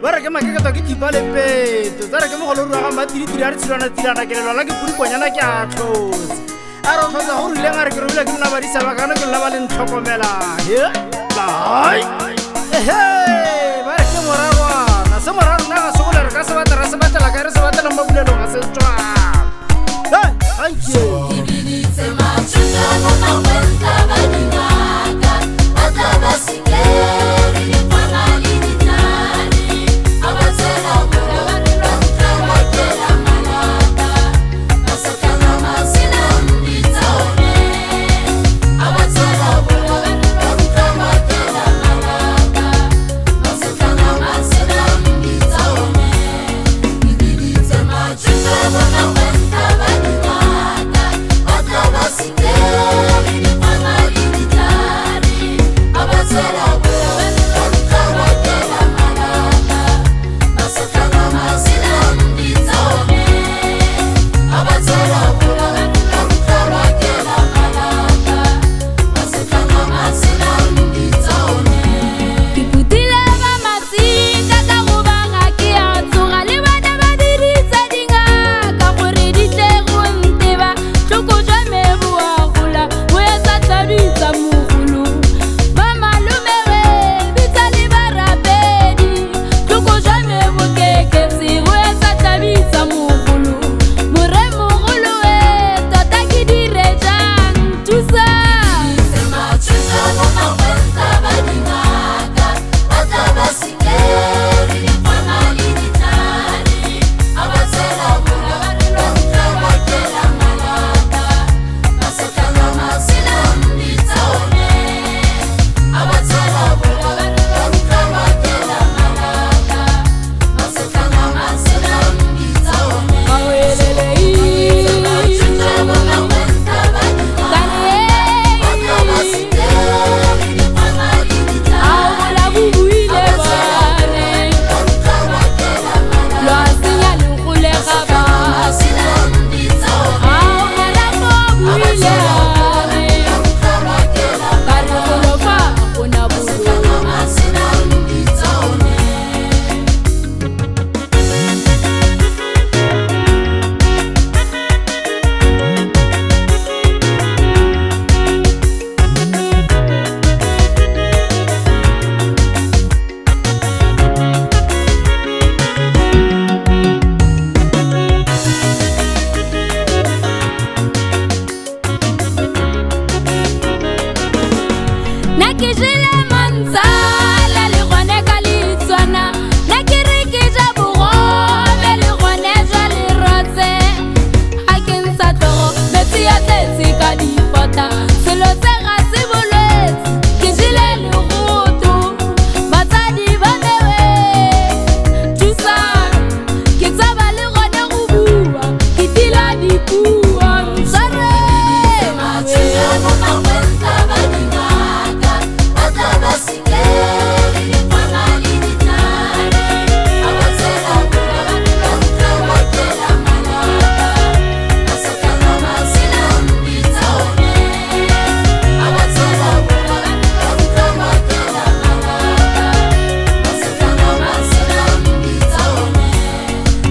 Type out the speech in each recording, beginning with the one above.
Bara ke makeka ke tipa le peto tsara ke mogolo rwa ga matiri tiri a re tsilana ke lelwa la ke pudikonyana ke a tlhose a re tlhotsa go rileng a re ke robile ke nna badisa bakana ke lela ba le ntlhokomela ba re ke morarwana se morarona ga segole re ka se batela se batela ka re se batela mabulelong a se tswala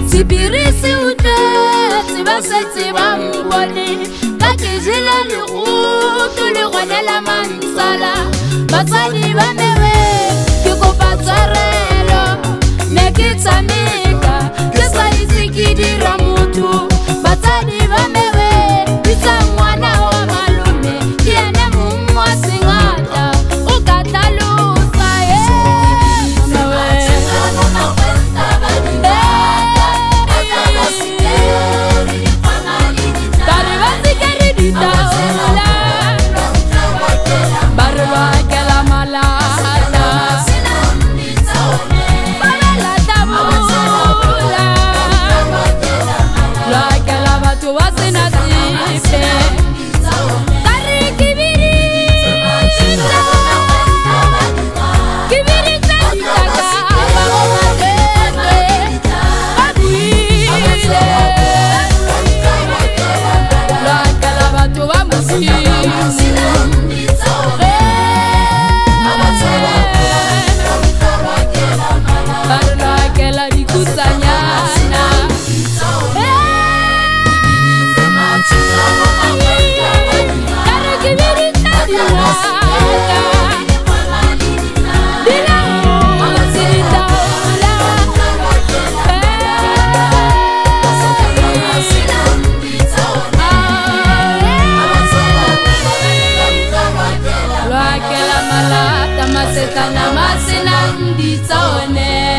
Sipirisi uteti basetse ba mbone ka ke jela le go le gone la mansala batsadi ba mewe ke kopa tsarelo me ke tsameka ke sa itse ke dira motho batsadi ba mewe bitsa ngwana wa malume ke ene mongwe wa sengata o ka tlhalosa What's in malata masetlana masenang ditsone